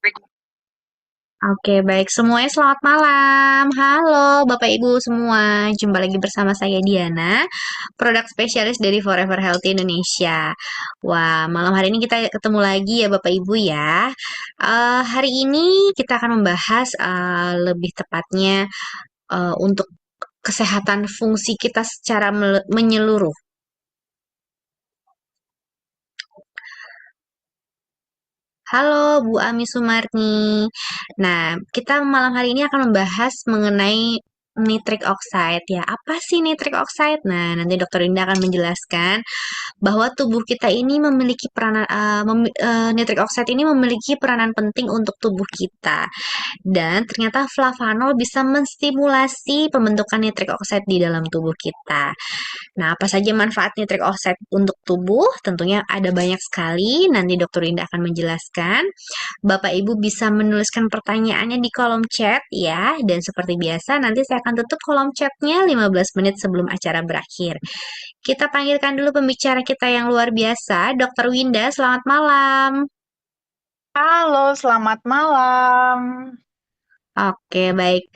Oke, baik. Semuanya selamat malam. Halo, Bapak Ibu semua. Jumpa lagi bersama saya Diana, produk spesialis dari Forever Healthy Indonesia. Wah, malam hari ini kita ketemu lagi ya Bapak Ibu ya. Hari ini kita akan membahas lebih tepatnya untuk kesehatan fungsi kita secara menyeluruh. Halo Bu Ami Sumarni. Nah, kita malam hari ini akan membahas mengenai nitric oxide ya. Apa sih nitric oxide? Nah, nanti Dokter Indah akan menjelaskan bahwa tubuh kita ini memiliki peranan nitric oxide ini memiliki peranan penting untuk tubuh kita. Dan ternyata flavanol bisa menstimulasi pembentukan nitric oxide di dalam tubuh kita. Nah, apa saja manfaat nitric oxide untuk tubuh? Tentunya ada banyak sekali. Nanti Dokter Indah akan menjelaskan. Bapak Ibu bisa menuliskan pertanyaannya di kolom chat ya. Dan seperti biasa nanti saya akan tutup kolom chatnya 15 menit sebelum acara berakhir. Kita panggilkan dulu pembicara kita yang luar biasa, Dokter Winda. Selamat malam. Halo, selamat malam. Oke, baik.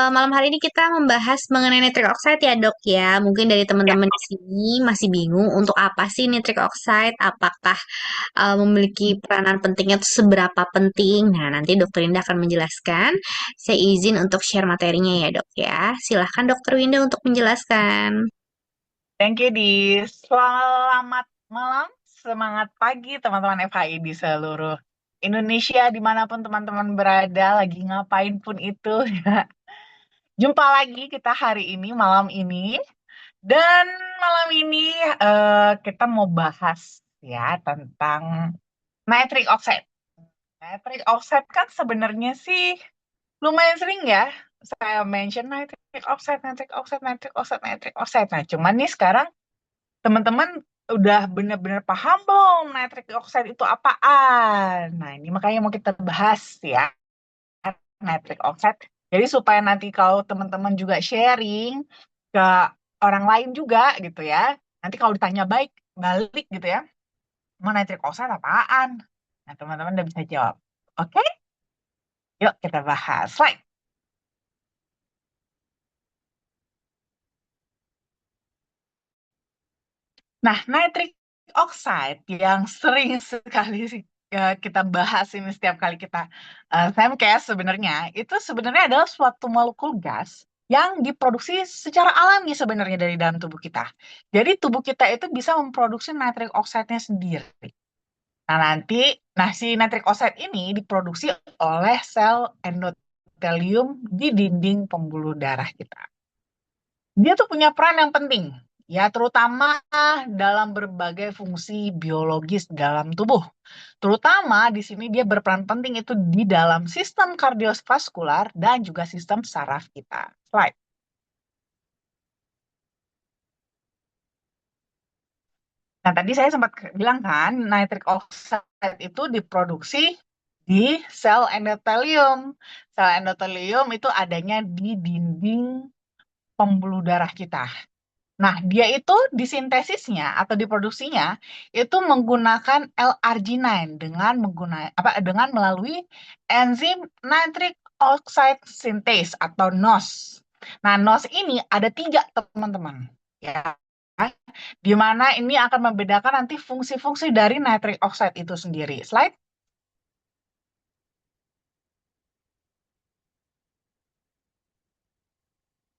Malam hari ini kita membahas mengenai nitric oxide ya, Dok ya. Mungkin dari Ya, teman-teman di sini masih bingung untuk apa sih nitric oxide? Apakah memiliki peranan pentingnya itu seberapa penting? Nah, nanti Dokter Winda akan menjelaskan. Saya izin untuk share materinya ya, Dok ya. Silahkan Dokter Winda untuk menjelaskan. thank you di selamat malam, semangat pagi teman-teman FHI di seluruh Indonesia, dimanapun teman-teman berada, lagi ngapain pun itu. Ya. Jumpa lagi kita hari ini, malam ini. Dan malam ini kita mau bahas ya tentang nitric oxide. Nitric oxide kan sebenarnya sih lumayan sering ya saya mention nitric oxide, nitric oxide, nitric oxide, nitric oxide. Nah, cuman nih sekarang teman-teman udah bener-bener paham belum nitric oxide itu apaan? Nah, ini makanya mau kita bahas ya nitric oxide. Jadi supaya nanti kalau teman-teman juga sharing ke orang lain juga gitu ya. Nanti kalau ditanya baik balik gitu ya, mau nitric oxide apaan? Nah, teman-teman udah bisa jawab. Oke, yuk kita bahas. Slide. Nah, nitric oxide yang sering sekali kita bahas ini setiap kali kita Femcast sebenarnya itu sebenarnya adalah suatu molekul gas yang diproduksi secara alami sebenarnya dari dalam tubuh kita. Jadi tubuh kita itu bisa memproduksi nitric oxide-nya sendiri. Nah, si nitric oxide ini diproduksi oleh sel endotelium di dinding pembuluh darah kita. Dia tuh punya peran yang penting, ya terutama dalam berbagai fungsi biologis dalam tubuh. Terutama di sini dia berperan penting itu di dalam sistem kardiovaskular dan juga sistem saraf kita. Slide. Nah, tadi saya sempat bilang kan, nitric oxide itu diproduksi di sel endotelium. Sel endotelium itu adanya di dinding pembuluh darah kita. Nah, dia itu disintesisnya atau diproduksinya itu menggunakan L-arginine dengan melalui enzim nitric oxide synthase atau NOS. Nah, NOS ini ada tiga teman-teman, ya, di mana ini akan membedakan nanti fungsi-fungsi dari nitric oxide itu sendiri. Slide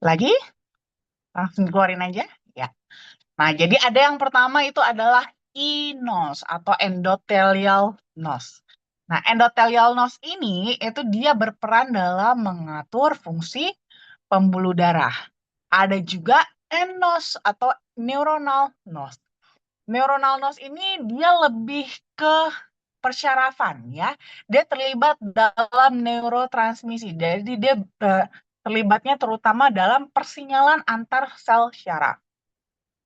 lagi, langsung keluarin aja. Ya. Nah, jadi ada yang pertama itu adalah iNOS atau endothelial NOS. Nah, endothelial NOS ini itu dia berperan dalam mengatur fungsi pembuluh darah. Ada juga nNOS atau neuronal NOS. Neuronal NOS ini dia lebih ke persyarafan ya. Dia terlibat dalam neurotransmisi. Jadi dia terlibatnya terutama dalam persinyalan antar sel syaraf.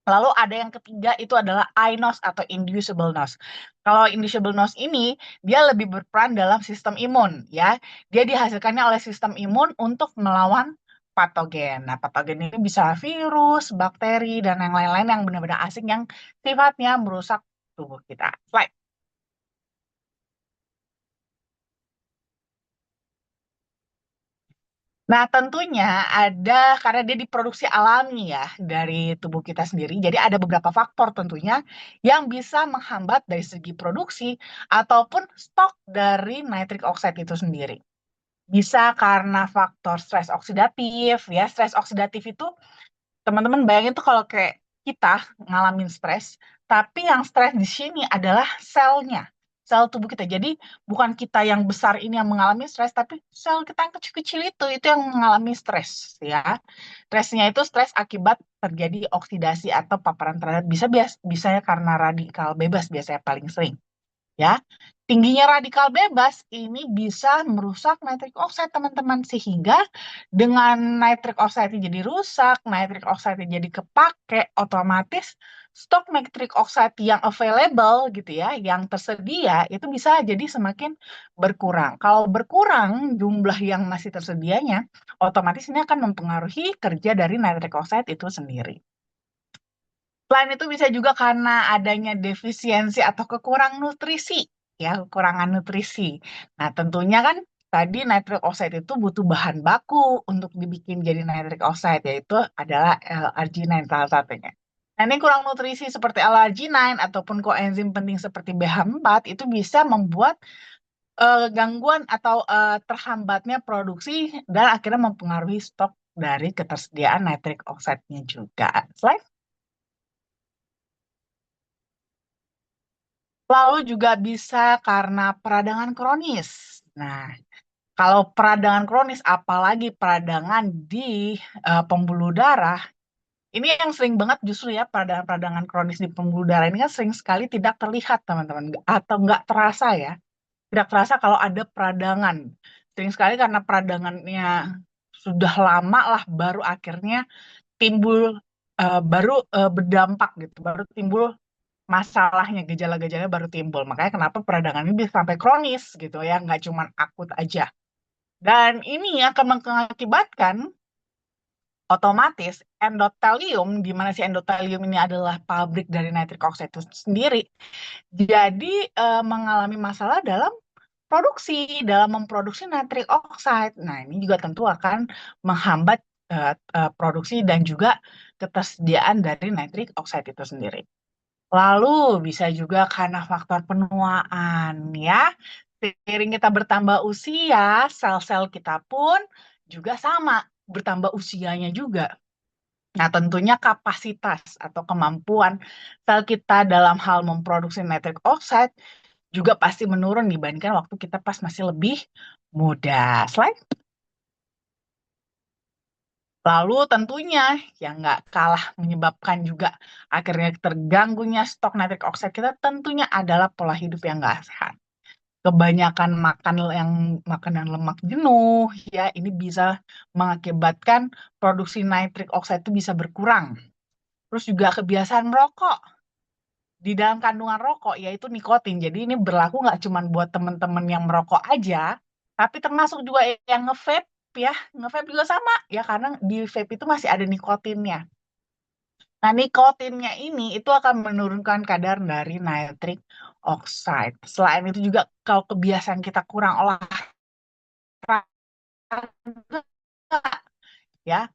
Lalu ada yang ketiga itu adalah iNOS atau inducible NOS. Kalau inducible NOS ini dia lebih berperan dalam sistem imun ya. Dia dihasilkannya oleh sistem imun untuk melawan patogen. Nah, patogen ini bisa virus, bakteri dan yang lain-lain yang benar-benar asing yang sifatnya merusak tubuh kita. Slide. Nah, tentunya ada karena dia diproduksi alami ya dari tubuh kita sendiri. Jadi ada beberapa faktor tentunya yang bisa menghambat dari segi produksi ataupun stok dari nitric oxide itu sendiri. Bisa karena faktor stres oksidatif ya. Stres oksidatif itu teman-teman bayangin tuh kalau kayak kita ngalamin stres, tapi yang stres di sini adalah selnya, sel tubuh kita. Jadi bukan kita yang besar ini yang mengalami stres, tapi sel kita yang kecil-kecil itu yang mengalami stres ya. Stresnya itu stres akibat terjadi oksidasi atau paparan terhadap bisa ya karena radikal bebas biasanya paling sering ya. Tingginya radikal bebas ini bisa merusak nitric oxide teman-teman sehingga dengan nitric oxide jadi rusak, nitric oxide jadi kepake, otomatis stok nitric oxide yang available gitu ya, yang tersedia itu bisa jadi semakin berkurang. Kalau berkurang jumlah yang masih tersedianya, otomatis ini akan mempengaruhi kerja dari nitric oxide itu sendiri. Selain itu bisa juga karena adanya defisiensi atau kekurangan nutrisi, ya, kekurangan nutrisi. Nah, tentunya kan tadi nitric oxide itu butuh bahan baku untuk dibikin jadi nitric oxide, yaitu adalah L-arginine salah satunya. Nah, ini kurang nutrisi seperti L-arginine ataupun koenzim penting seperti BH4 itu bisa membuat gangguan atau terhambatnya produksi dan akhirnya mempengaruhi stok dari ketersediaan nitric oxide-nya juga. Selain lalu juga bisa karena peradangan kronis. Nah, kalau peradangan kronis, apalagi peradangan di pembuluh darah, ini yang sering banget justru ya peradangan-peradangan kronis di pembuluh darah ini kan sering sekali tidak terlihat teman-teman, atau nggak terasa ya, tidak terasa kalau ada peradangan. Sering sekali karena peradangannya sudah lama lah, baru akhirnya timbul, baru berdampak gitu, baru timbul masalahnya, gejala-gejalanya baru timbul. Makanya kenapa peradangan ini bisa sampai kronis gitu ya, nggak cuma akut aja. Dan ini akan mengakibatkan otomatis endotelium, di mana si endotelium ini adalah pabrik dari nitric oxide itu sendiri, jadi mengalami masalah dalam memproduksi nitric oxide. Nah, ini juga tentu akan menghambat produksi dan juga ketersediaan dari nitric oxide itu sendiri. Lalu bisa juga karena faktor penuaan ya. Seiring kita bertambah usia, sel-sel kita pun juga sama, bertambah usianya juga. Nah, tentunya kapasitas atau kemampuan sel kita dalam hal memproduksi nitric oxide juga pasti menurun dibandingkan waktu kita pas masih lebih muda. Slide. Lalu tentunya yang nggak kalah menyebabkan juga akhirnya terganggunya stok nitric oxide kita tentunya adalah pola hidup yang nggak sehat. Kebanyakan makan yang makanan lemak jenuh ya ini bisa mengakibatkan produksi nitric oxide itu bisa berkurang. Terus juga kebiasaan merokok. Di dalam kandungan rokok yaitu nikotin. Jadi ini berlaku nggak cuma buat teman-teman yang merokok aja, tapi termasuk juga yang nge-vape ya. Nge-vape juga sama ya karena di vape itu masih ada nikotinnya. Nah, nikotinnya ini itu akan menurunkan kadar dari nitric oxide. Selain itu juga kalau kebiasaan kita kurang olahraga ya,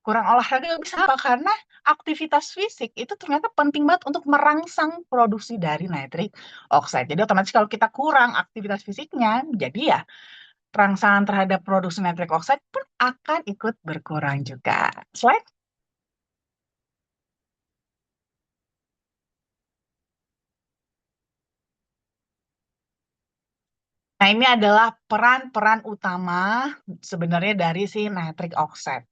kurang olahraga bisa apa? Karena aktivitas fisik itu ternyata penting banget untuk merangsang produksi dari nitric oxide. Jadi otomatis kalau kita kurang aktivitas fisiknya, jadi ya rangsangan terhadap produksi nitric oxide pun akan ikut berkurang juga. Slide. Nah, ini adalah peran-peran utama sebenarnya dari si nitric oxide.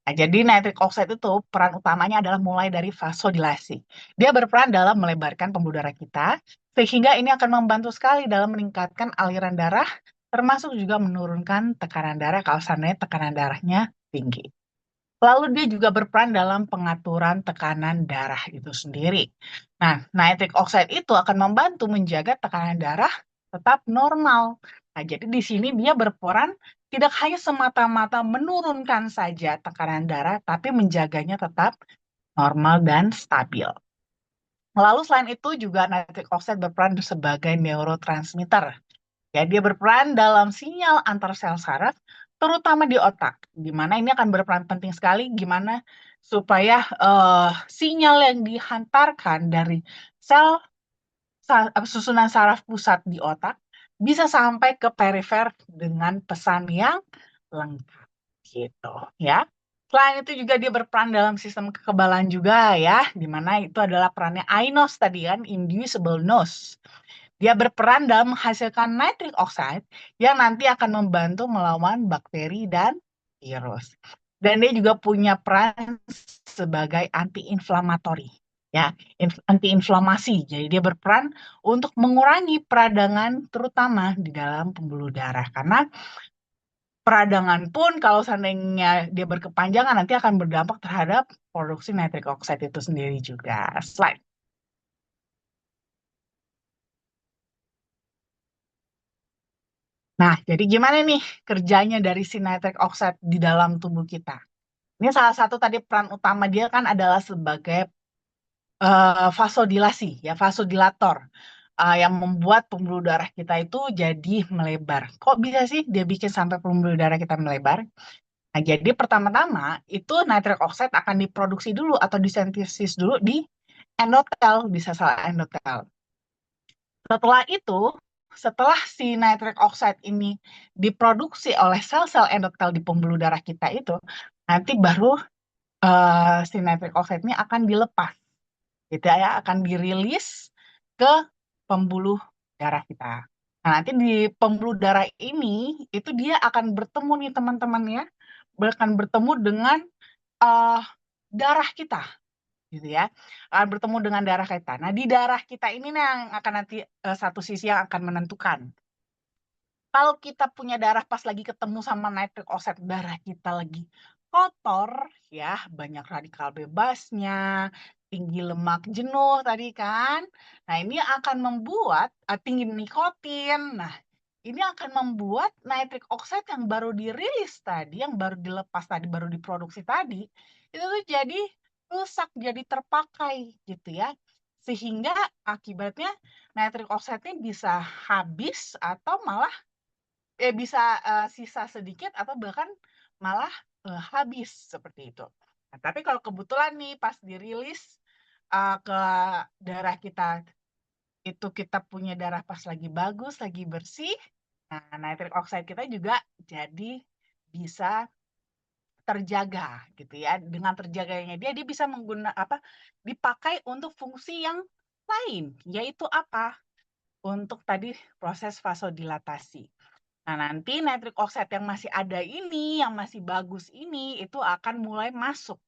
Nah, jadi nitric oxide itu peran utamanya adalah mulai dari vasodilasi. Dia berperan dalam melebarkan pembuluh darah kita, sehingga ini akan membantu sekali dalam meningkatkan aliran darah, termasuk juga menurunkan tekanan darah kalau seandainya tekanan darahnya tinggi. Lalu dia juga berperan dalam pengaturan tekanan darah itu sendiri. Nah, nitric oxide itu akan membantu menjaga tekanan darah tetap normal. Nah, jadi di sini dia berperan tidak hanya semata-mata menurunkan saja tekanan darah, tapi menjaganya tetap normal dan stabil. Lalu selain itu juga nitric oxide berperan sebagai neurotransmitter. Ya, dia berperan dalam sinyal antar sel saraf, terutama di otak. Gimana ini akan berperan penting sekali, gimana supaya sinyal yang dihantarkan dari sel susunan saraf pusat di otak bisa sampai ke perifer dengan pesan yang lengkap gitu ya. Selain itu juga dia berperan dalam sistem kekebalan juga ya, di mana itu adalah perannya iNOS tadi kan, inducible nose. Dia berperan dalam menghasilkan nitric oxide yang nanti akan membantu melawan bakteri dan virus. Dan dia juga punya peran sebagai anti-inflamatori, ya, anti-inflamasi. Jadi dia berperan untuk mengurangi peradangan terutama di dalam pembuluh darah. Karena peradangan pun kalau seandainya dia berkepanjangan nanti akan berdampak terhadap produksi nitric oxide itu sendiri juga. Slide. Nah, jadi gimana nih kerjanya dari si nitric oxide di dalam tubuh kita? Ini salah satu tadi peran utama dia kan adalah sebagai vasodilasi, ya vasodilator, yang membuat pembuluh darah kita itu jadi melebar. Kok bisa sih dia bikin sampai pembuluh darah kita melebar? Nah, jadi pertama-tama itu nitric oxide akan diproduksi dulu atau disintesis dulu di endotel, di sel endotel. Setelah itu, setelah si nitric oxide ini diproduksi oleh sel-sel endotel di pembuluh darah kita itu, nanti baru si nitric oxide ini akan dilepas, gitu ya, akan dirilis ke pembuluh darah kita. Nah, nanti di pembuluh darah ini, itu dia akan bertemu nih teman-teman ya, akan bertemu dengan eh, darah kita gitu ya, akan bertemu dengan darah kita. Nah, di darah kita ini nih yang akan nanti satu sisi yang akan menentukan. Kalau kita punya darah pas lagi ketemu sama nitric oxide, darah kita lagi kotor, ya, banyak radikal bebasnya, tinggi lemak jenuh tadi kan. Nah, ini akan membuat tinggi nikotin. Nah, ini akan membuat nitric oxide yang baru dirilis tadi, yang baru dilepas tadi, baru diproduksi tadi, itu tuh jadi rusak, jadi terpakai gitu ya. Sehingga akibatnya nitric oxide-nya bisa habis atau malah bisa sisa sedikit atau bahkan malah habis seperti itu. Nah, tapi kalau kebetulan nih pas dirilis ke darah kita itu kita punya darah pas lagi bagus, lagi bersih, nah nitric oxide kita juga jadi bisa terjaga gitu ya. Dengan terjaganya dia bisa dipakai untuk fungsi yang lain, yaitu apa? Untuk tadi proses vasodilatasi. Nah, nanti nitric oxide yang masih ada ini, yang masih bagus ini, itu akan mulai masuk.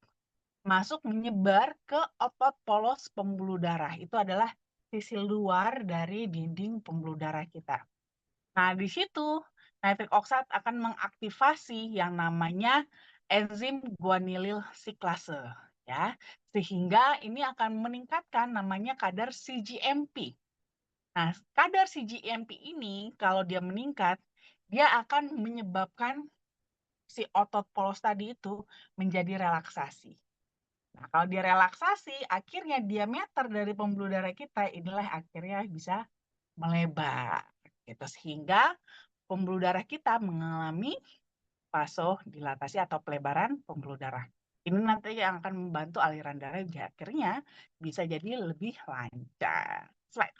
Masuk menyebar ke otot polos pembuluh darah. Itu adalah sisi luar dari dinding pembuluh darah kita. Nah, di situ nitric oxide akan mengaktifasi yang namanya enzim guanylyl siklase, ya. Sehingga ini akan meningkatkan namanya kadar CGMP. Nah, kadar CGMP ini kalau dia meningkat, dia akan menyebabkan si otot polos tadi itu menjadi relaksasi. Nah, kalau dia relaksasi, akhirnya diameter dari pembuluh darah kita inilah akhirnya bisa melebar. Gitu. Sehingga pembuluh darah kita mengalami vasodilatasi atau pelebaran pembuluh darah. Ini nanti yang akan membantu aliran darah akhirnya bisa jadi lebih lancar. Slide.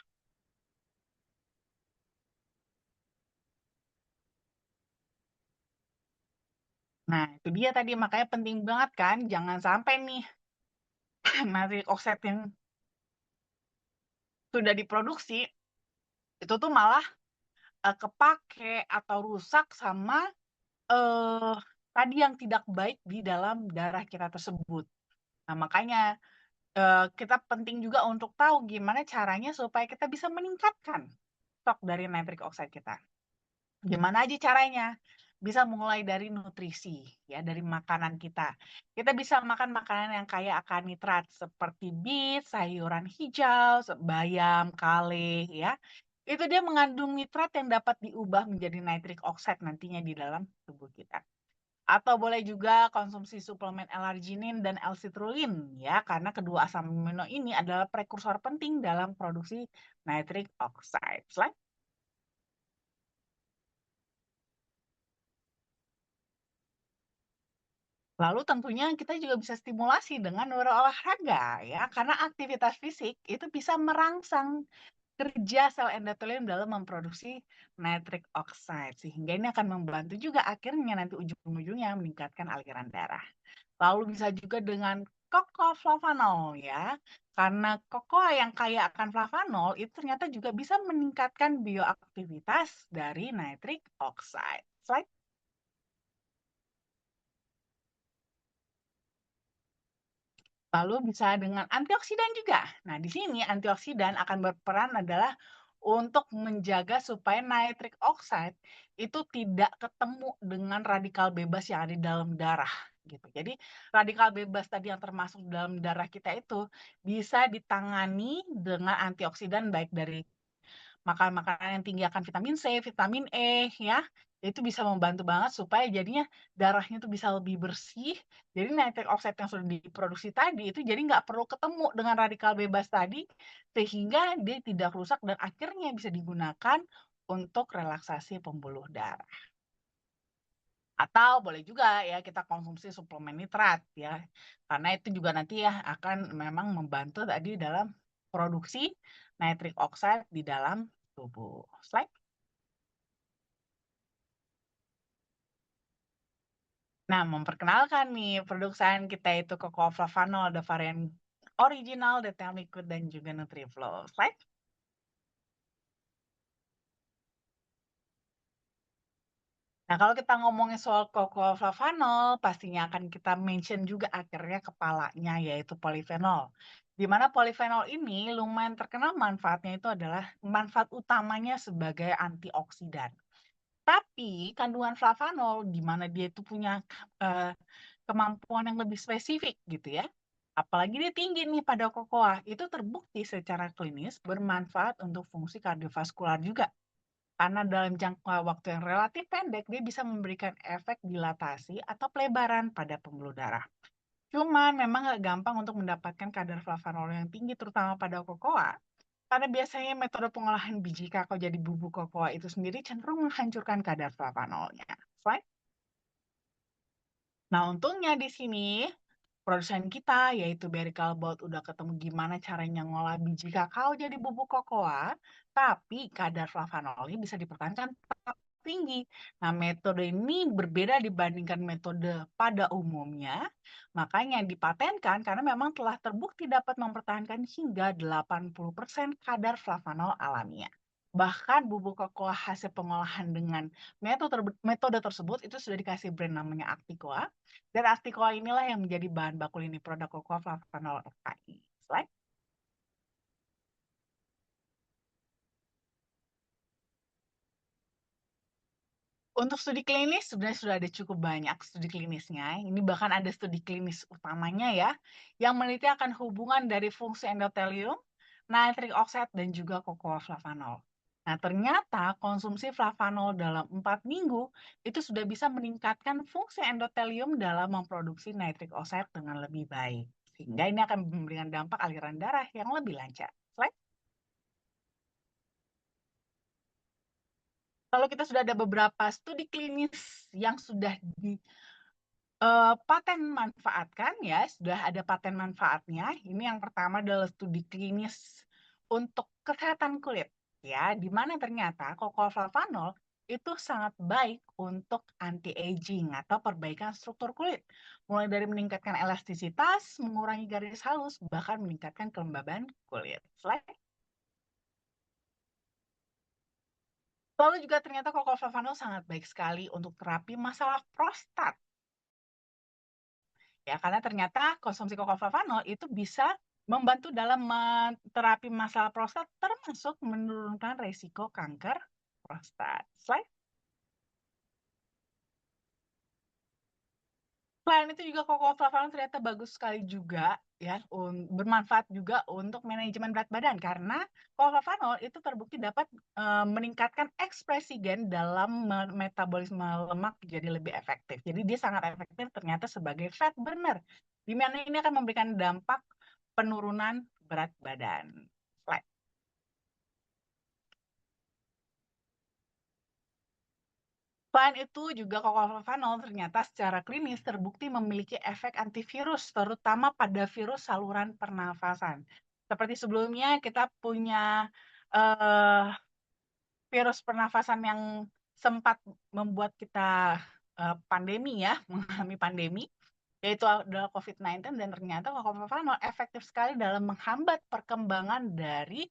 Nah, itu dia tadi makanya penting banget kan, jangan sampai nih nitric oxide yang sudah diproduksi itu tuh malah kepake atau rusak sama eh tadi yang tidak baik di dalam darah kita tersebut. Nah, makanya kita penting juga untuk tahu gimana caranya supaya kita bisa meningkatkan stok dari nitric oxide kita. Gimana aja caranya? Bisa mulai dari nutrisi, ya, dari makanan kita. Kita bisa makan makanan yang kaya akan nitrat seperti beet, sayuran hijau, bayam, kale, ya. Itu dia mengandung nitrat yang dapat diubah menjadi nitric oxide nantinya di dalam tubuh kita. Atau boleh juga konsumsi suplemen L-arginin dan L-citrulline, ya, karena kedua asam amino ini adalah prekursor penting dalam produksi nitric oxide. Slide. Lalu tentunya kita juga bisa stimulasi dengan berolahraga ya, karena aktivitas fisik itu bisa merangsang kerja sel endotelium dalam memproduksi nitric oxide, sehingga ini akan membantu juga akhirnya nanti ujung-ujungnya meningkatkan aliran darah. Lalu bisa juga dengan flavanol ya, karena kokoa yang kaya akan flavanol itu ternyata juga bisa meningkatkan bioaktivitas dari nitric oxide. Slide. Lalu bisa dengan antioksidan juga. Nah, di sini antioksidan akan berperan adalah untuk menjaga supaya nitric oxide itu tidak ketemu dengan radikal bebas yang ada di dalam darah gitu. Jadi radikal bebas tadi yang termasuk dalam darah kita itu bisa ditangani dengan antioksidan baik dari makan makanan yang tinggi akan vitamin C, vitamin E ya. Itu bisa membantu banget supaya jadinya darahnya tuh bisa lebih bersih. Jadi nitric oxide yang sudah diproduksi tadi itu jadi nggak perlu ketemu dengan radikal bebas tadi sehingga dia tidak rusak dan akhirnya bisa digunakan untuk relaksasi pembuluh darah. Atau boleh juga ya kita konsumsi suplemen nitrat ya. Karena itu juga nanti ya akan memang membantu tadi dalam produksi nitric oxide di dalam tubuh. Slide. Nah, memperkenalkan nih produk kesukaan kita itu Cocoa Flavanol, ada varian original, detail liquid, dan juga NutriFlow. Slide. Nah, kalau kita ngomongin soal Cocoa Flavanol, pastinya akan kita mention juga akhirnya kepalanya, yaitu polifenol. Di mana polifenol ini lumayan terkenal manfaatnya itu adalah manfaat utamanya sebagai antioksidan. Tapi kandungan flavanol di mana dia itu punya eh, kemampuan yang lebih spesifik gitu ya. Apalagi dia tinggi nih pada kokoa, itu terbukti secara klinis bermanfaat untuk fungsi kardiovaskular juga. Karena dalam jangka waktu yang relatif pendek, dia bisa memberikan efek dilatasi atau pelebaran pada pembuluh darah. Cuman memang nggak gampang untuk mendapatkan kadar flavanol yang tinggi, terutama pada kokoa. Karena biasanya metode pengolahan biji kakao jadi bubuk kokoa itu sendiri cenderung menghancurkan kadar flavanolnya. Slide. Nah, untungnya di sini produsen kita yaitu Berry Callebaut udah ketemu gimana caranya ngolah biji kakao jadi bubuk kokoa, tapi kadar flavanolnya bisa dipertahankan tetap tinggi. Nah, metode ini berbeda dibandingkan metode pada umumnya, makanya dipatenkan karena memang telah terbukti dapat mempertahankan hingga 80% kadar flavanol alamiah. Bahkan bubuk kokoa hasil pengolahan dengan metode tersebut itu sudah dikasih brand namanya Acticoa, dan Acticoa inilah yang menjadi bahan baku ini produk Cocoa Flavanol FKI. Slide. Untuk studi klinis sebenarnya sudah ada cukup banyak studi klinisnya. Ini bahkan ada studi klinis utamanya ya, yang meneliti akan hubungan dari fungsi endotelium, nitric oxide, dan juga cocoa flavanol. Nah, ternyata konsumsi flavanol dalam 4 minggu itu sudah bisa meningkatkan fungsi endotelium dalam memproduksi nitric oxide dengan lebih baik. Sehingga ini akan memberikan dampak aliran darah yang lebih lancar. Slide. Kalau kita sudah ada beberapa studi klinis yang sudah paten manfaatkan ya, sudah ada paten manfaatnya. Ini yang pertama adalah studi klinis untuk kesehatan kulit ya, di mana ternyata cocoa flavanol itu sangat baik untuk anti-aging atau perbaikan struktur kulit. Mulai dari meningkatkan elastisitas, mengurangi garis halus, bahkan meningkatkan kelembaban kulit. Slide. Lalu juga ternyata cocoa flavanol sangat baik sekali untuk terapi masalah prostat. Ya, karena ternyata konsumsi flavanol itu bisa membantu dalam terapi masalah prostat termasuk menurunkan resiko kanker prostat. Slide. Selain itu juga flavanol ternyata bagus sekali juga ya, bermanfaat juga untuk manajemen berat badan karena flavanol itu terbukti dapat meningkatkan ekspresi gen dalam metabolisme lemak jadi lebih efektif. Jadi dia sangat efektif ternyata sebagai fat burner, di mana ini akan memberikan dampak penurunan berat badan. Slide. Selain itu juga kokolofefanol ternyata secara klinis terbukti memiliki efek antivirus, terutama pada virus saluran pernafasan. Seperti sebelumnya kita punya eh, virus pernafasan yang sempat membuat kita pandemi ya, mengalami pandemi, yaitu adalah COVID-19, dan ternyata kokolofefanol efektif sekali dalam menghambat perkembangan dari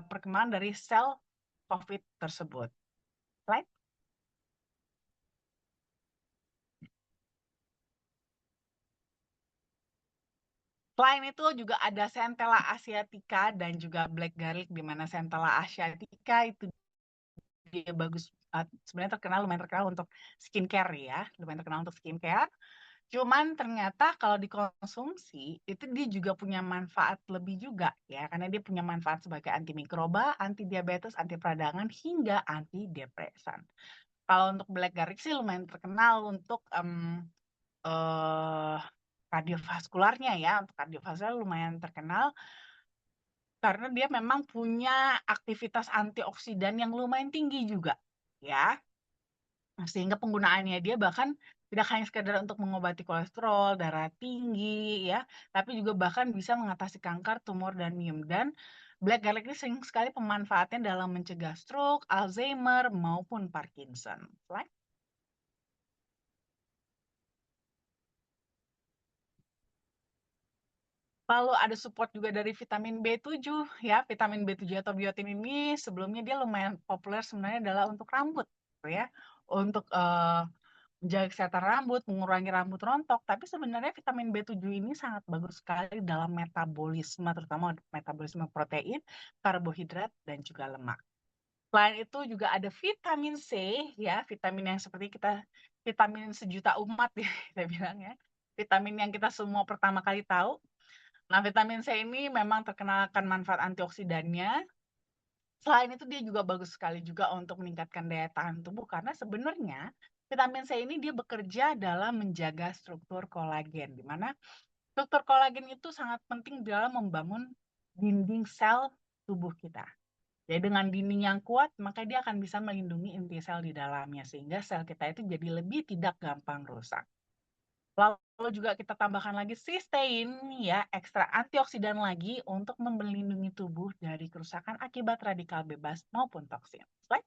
perkembangan dari sel COVID tersebut. Right? Selain itu juga ada Centella asiatica dan juga black garlic, di mana Centella asiatica itu dia bagus, sebenarnya lumayan terkenal untuk skincare ya, lumayan terkenal untuk skincare. Cuman ternyata kalau dikonsumsi itu dia juga punya manfaat lebih juga ya, karena dia punya manfaat sebagai antimikroba, anti diabetes, anti peradangan hingga anti depresan. Kalau untuk black garlic sih lumayan terkenal untuk eh kardiovaskularnya ya, untuk kardiovaskular lumayan terkenal karena dia memang punya aktivitas antioksidan yang lumayan tinggi juga ya. Sehingga penggunaannya dia bahkan tidak hanya sekedar untuk mengobati kolesterol, darah tinggi ya, tapi juga bahkan bisa mengatasi kanker, tumor dan miom. Dan black garlic ini sering sekali pemanfaatnya dalam mencegah stroke, Alzheimer maupun Parkinson. Selain Lalu ada support juga dari vitamin B7 ya. Vitamin B7 atau biotin ini sebelumnya dia lumayan populer sebenarnya adalah untuk rambut gitu ya. Untuk menjaga kesehatan rambut, mengurangi rambut rontok. Tapi sebenarnya vitamin B7 ini sangat bagus sekali dalam metabolisme, terutama metabolisme protein, karbohidrat, dan juga lemak. Selain itu juga ada vitamin C ya, vitamin yang seperti vitamin sejuta umat ya kita bilang ya. Vitamin yang kita semua pertama kali tahu. Nah, vitamin C ini memang terkenal akan manfaat antioksidannya. Selain itu dia juga bagus sekali juga untuk meningkatkan daya tahan tubuh karena sebenarnya vitamin C ini dia bekerja dalam menjaga struktur kolagen, di mana struktur kolagen itu sangat penting dalam membangun dinding sel tubuh kita. Jadi dengan dinding yang kuat, maka dia akan bisa melindungi inti sel di dalamnya sehingga sel kita itu jadi lebih tidak gampang rusak. Lalu juga kita tambahkan lagi cysteine ya, ekstra antioksidan lagi untuk melindungi tubuh dari kerusakan akibat radikal bebas maupun toksin. Slide.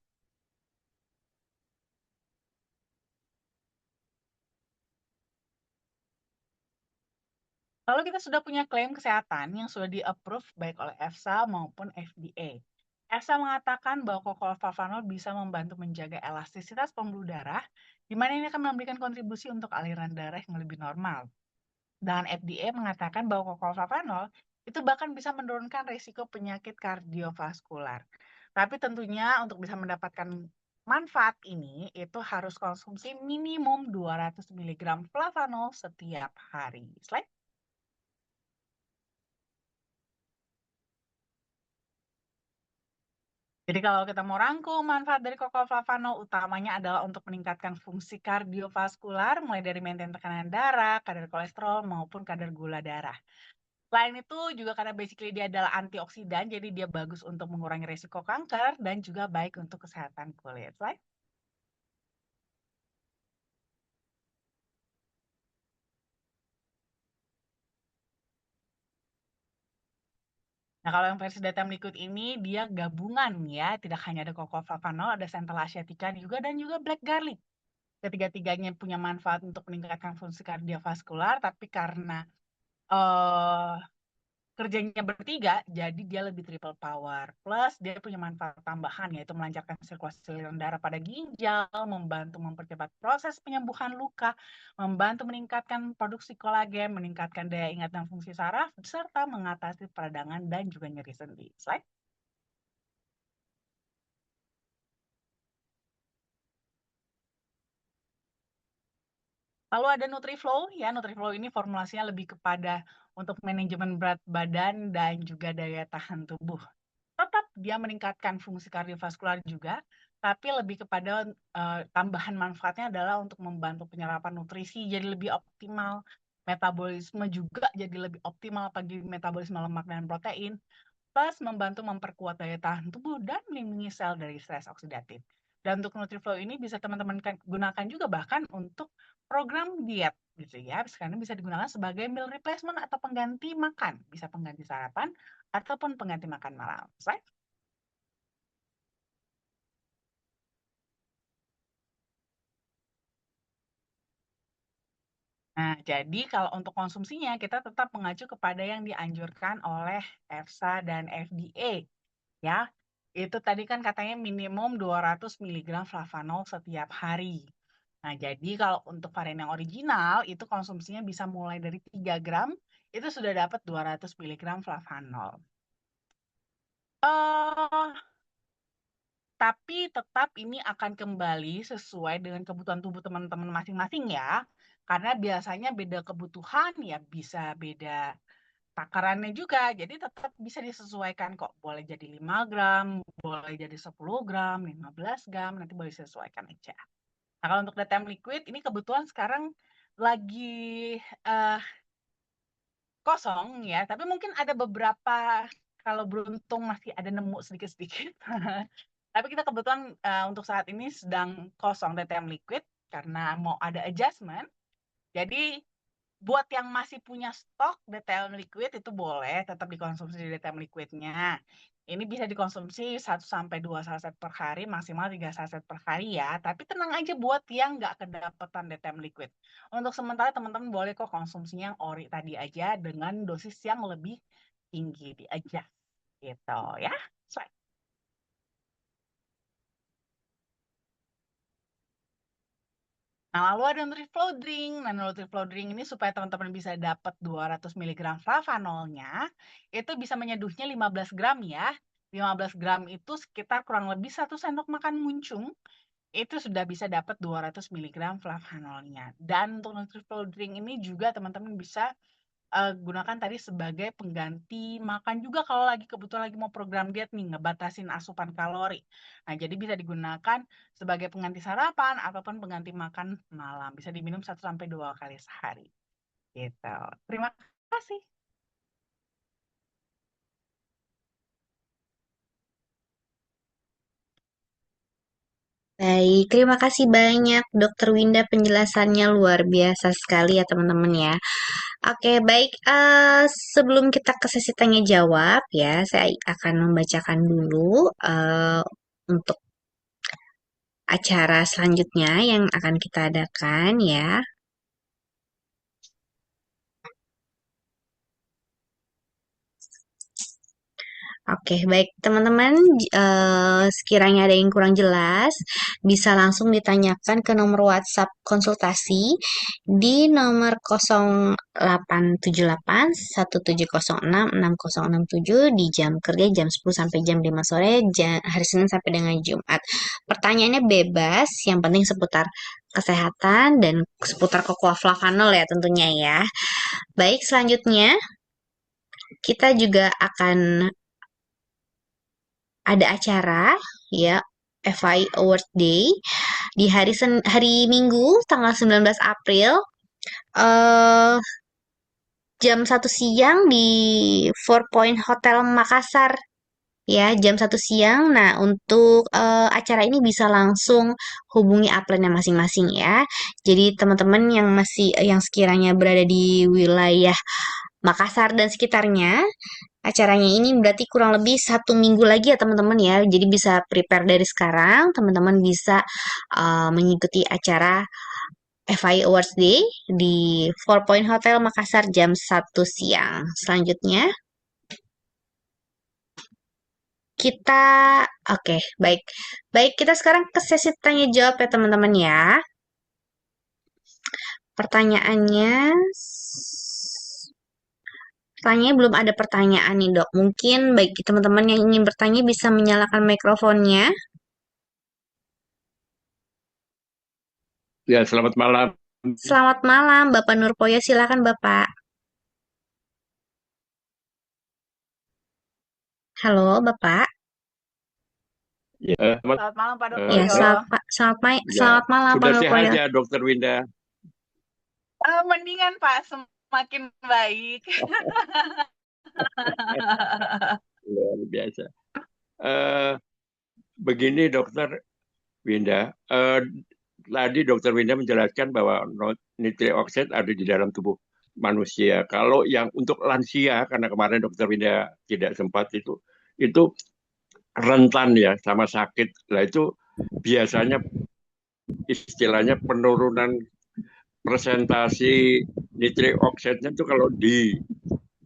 Lalu kita sudah punya klaim kesehatan yang sudah di-approve baik oleh EFSA maupun FDA. EFSA mengatakan bahwa kokolflavanol bisa membantu menjaga elastisitas pembuluh darah, di mana ini akan memberikan kontribusi untuk aliran darah yang lebih normal. Dan FDA mengatakan bahwa kokolflavanol itu bahkan bisa menurunkan risiko penyakit kardiovaskular. Tapi tentunya untuk bisa mendapatkan manfaat ini, itu harus konsumsi minimum 200 mg flavanol setiap hari. Slide. Jadi kalau kita mau rangkum manfaat dari kokolflavanol, utamanya adalah untuk meningkatkan fungsi kardiovaskular, mulai dari maintain tekanan darah, kadar kolesterol, maupun kadar gula darah. Selain itu juga karena basically dia adalah antioksidan, jadi dia bagus untuk mengurangi risiko kanker dan juga baik untuk kesehatan kulit. Right? Nah, kalau yang versi data berikut ini dia gabungan ya, tidak hanya ada kokolflavanol, ada Centella asiatica juga dan juga black garlic. Ketiga-tiganya punya manfaat untuk meningkatkan fungsi kardiovaskular, tapi karena eh kerjanya bertiga, jadi dia lebih triple power. Plus dia punya manfaat tambahan yaitu melancarkan sirkulasi aliran darah pada ginjal, membantu mempercepat proses penyembuhan luka, membantu meningkatkan produksi kolagen, meningkatkan daya ingat dan fungsi saraf, serta mengatasi peradangan dan juga nyeri sendi. Slide. Lalu ada NutriFlow, ya NutriFlow ini formulasinya lebih kepada untuk manajemen berat badan dan juga daya tahan tubuh. Tetap dia meningkatkan fungsi kardiovaskular juga, tapi lebih kepada tambahan manfaatnya adalah untuk membantu penyerapan nutrisi jadi lebih optimal, metabolisme juga jadi lebih optimal bagi metabolisme lemak dan protein. plus membantu memperkuat daya tahan tubuh dan melindungi sel dari stres oksidatif. Dan untuk NutriFlow ini bisa teman-teman gunakan juga bahkan untuk program diet gitu ya. Sekarang bisa digunakan sebagai meal replacement atau pengganti makan, bisa pengganti sarapan ataupun pengganti makan malam. Slide. Nah, jadi kalau untuk konsumsinya kita tetap mengacu kepada yang dianjurkan oleh EFSA dan FDA ya. Itu tadi kan katanya minimum 200 mg flavanol setiap hari. Nah, jadi kalau untuk varian yang original itu konsumsinya bisa mulai dari 3 gram, itu sudah dapat 200 mg flavanol. Eh, tapi tetap ini akan kembali sesuai dengan kebutuhan tubuh teman-teman masing-masing ya. Karena biasanya beda kebutuhan ya bisa beda takarannya juga. Jadi tetap bisa disesuaikan kok. Boleh jadi 5 gram, boleh jadi 10 gram, 15 gram, nanti boleh disesuaikan aja. Nah, kalau untuk DTM liquid, ini kebetulan sekarang lagi eh, kosong ya. Tapi mungkin ada beberapa, kalau beruntung masih ada nemu sedikit-sedikit. Tapi kita kebetulan untuk saat ini sedang kosong DTM liquid karena mau ada adjustment. Jadi buat yang masih punya stok DTM liquid itu boleh tetap dikonsumsi DTM liquidnya. Ini bisa dikonsumsi 1 sampai 2 saset per hari, maksimal 3 saset per hari ya. Tapi tenang aja buat yang nggak kedapatan DTM liquid. Untuk sementara teman-teman boleh kok konsumsinya yang ori tadi aja dengan dosis yang lebih tinggi di aja. Gitu ya. So, nah, lalu ada NutriFlow Drink. Nah, NutriFlow Drink ini supaya teman-teman bisa dapat 200 mg flavanolnya, itu bisa menyeduhnya 15 gram ya. 15 gram itu sekitar kurang lebih 1 sendok makan muncung. Itu sudah bisa dapat 200 mg flavanolnya. Dan untuk NutriFlow Drink ini juga teman-teman bisa gunakan tadi sebagai pengganti makan juga kalau lagi kebetulan lagi mau program diet nih, ngebatasin asupan kalori. Nah, jadi bisa digunakan sebagai pengganti sarapan ataupun pengganti makan malam. Bisa diminum 1 sampai 2 kali sehari. Gitu. Terima kasih. Baik, terima kasih banyak Dokter Winda, penjelasannya luar biasa sekali ya teman-teman ya. Oke, baik. Sebelum kita ke sesi tanya jawab ya, saya akan membacakan dulu untuk acara selanjutnya yang akan kita adakan ya. Oke, baik teman-teman, sekiranya ada yang kurang jelas, bisa langsung ditanyakan ke nomor WhatsApp konsultasi di nomor 0878 1706 6067 di jam kerja jam 10 sampai jam 5 sore, hari Senin sampai dengan Jumat. Pertanyaannya bebas, yang penting seputar kesehatan dan seputar Cocoa Flavanol ya tentunya ya. Baik, selanjutnya kita juga akan ada acara ya, FI Award Day di hari Minggu tanggal 19 April eh jam 1 siang di Four Point Hotel Makassar ya, jam 1 siang. Nah, untuk acara ini bisa langsung hubungi upline masing-masing ya. Jadi teman-teman yang sekiranya berada di wilayah Makassar dan sekitarnya, acaranya ini berarti kurang lebih 1 minggu lagi ya teman-teman ya. Jadi bisa prepare dari sekarang, teman-teman bisa mengikuti acara FI Awards Day di Four Point Hotel Makassar jam 1 siang. Selanjutnya kita, oke, baik. Baik, kita sekarang ke sesi tanya jawab ya teman-teman ya. Pertanyaannya, pertanyaannya belum ada pertanyaan nih dok. Mungkin bagi teman-teman yang ingin bertanya bisa menyalakan mikrofonnya. Ya, selamat malam. Selamat malam, Bapak Nurpoyo. Silakan, Bapak. Halo, Bapak. Ya, Selamat malam Pak Ya, Dokoyo. ya, selamat malam, Pak sudah sehat Nurpoyo. ya, Dokter Winda. Mendingan Pak, semakin baik. luar biasa. Eh, Begini Dokter Winda, tadi Dokter Winda menjelaskan bahwa nitric oxide ada di dalam tubuh manusia. Kalau yang untuk lansia, karena kemarin Dokter Winda tidak sempat itu rentan ya sama sakit. Nah itu biasanya istilahnya penurunan presentasi nitric oxide-nya itu kalau di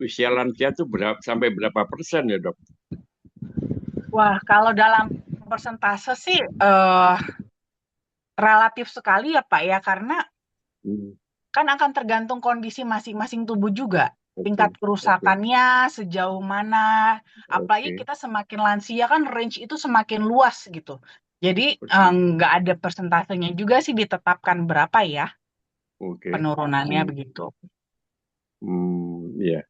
usia lansia itu sampai berapa persen ya dok? Wah, kalau dalam persentase sih relatif sekali ya Pak ya, karena Hmm, kan akan tergantung kondisi masing-masing tubuh juga. oke, Tingkat oke, kerusakannya sejauh mana, apalagi oke, kita semakin lansia kan range itu semakin luas gitu. Jadi oke, nggak ada persentasenya juga sih ditetapkan berapa ya oke. penurunannya Hmm, begitu. ya.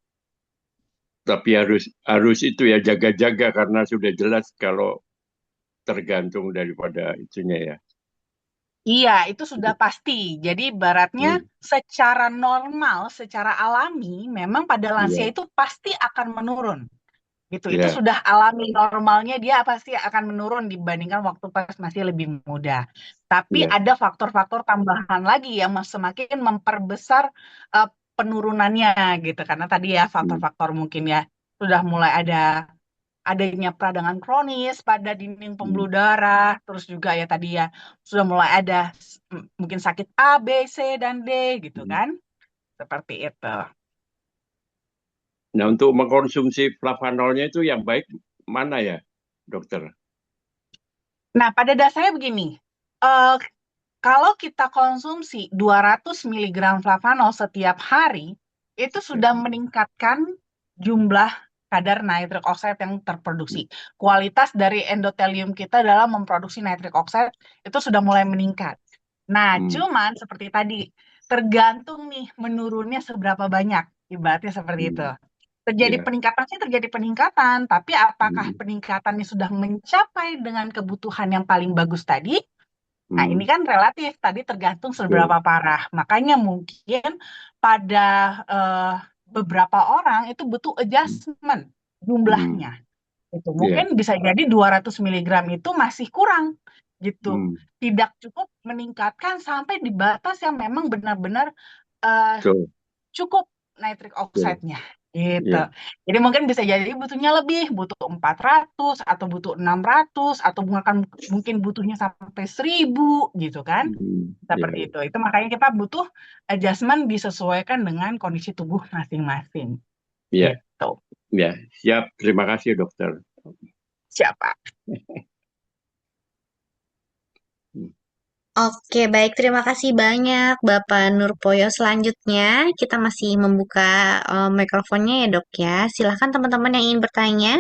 Tapi harus harus itu ya jaga-jaga karena sudah jelas kalau tergantung daripada itunya ya. Iya, itu sudah pasti. Jadi baratnya Hmm, secara normal, secara alami, memang pada lansia iya, itu pasti akan menurun. Gitu. Itu iya, sudah alami normalnya dia pasti akan menurun dibandingkan waktu pas masih lebih muda. Tapi iya. ada faktor-faktor tambahan lagi yang semakin memperbesar eh, penurunannya gitu. Karena tadi ya Hmm, faktor-faktor mungkin ya sudah mulai adanya peradangan kronis pada dinding hmm, pembuluh darah, terus juga ya tadi ya sudah mulai ada mungkin sakit A, B, C dan D gitu hmm. kan. Seperti itu. Nah, untuk mengkonsumsi flavanolnya itu yang baik mana ya, dokter? Nah, pada dasarnya begini. eh, Kalau kita konsumsi 200 miligram flavanol setiap hari, itu Ya. sudah meningkatkan jumlah kadar nitric oxide yang terproduksi. Kualitas dari endotelium kita dalam memproduksi nitric oxide itu sudah mulai meningkat. Nah, Hmm, cuman seperti tadi, tergantung nih menurunnya seberapa banyak, ibaratnya seperti itu. hmm, Terjadi ya. peningkatan sih terjadi peningkatan, tapi apakah Hmm, peningkatannya sudah mencapai dengan kebutuhan yang paling bagus tadi? Nah, ini hmm, kan relatif, tadi tergantung betul. seberapa parah. Makanya mungkin pada eh, beberapa orang itu butuh adjustment Hmm, jumlahnya. Itu ya. mungkin bisa jadi 200 miligram itu masih kurang gitu. Hmm, Tidak cukup meningkatkan sampai di batas yang memang benar-benar eh, betul. cukup nitric Betul. oxide-nya gitu. Ya. Jadi mungkin bisa jadi butuhnya lebih, butuh 400 atau butuh 600 atau bahkan mungkin butuhnya sampai 1000 gitu kan. Ya. Seperti itu. Itu makanya kita butuh adjustment disesuaikan dengan kondisi tubuh masing-masing Ya. gitu. Ya. Siap. Terima kasih, dokter. Siapa? Hmm. Oke, baik. Terima kasih banyak, Bapak Nurpoyo. Selanjutnya, kita masih membuka mikrofonnya ya, Dok ya. Silahkan teman-teman yang ingin bertanya.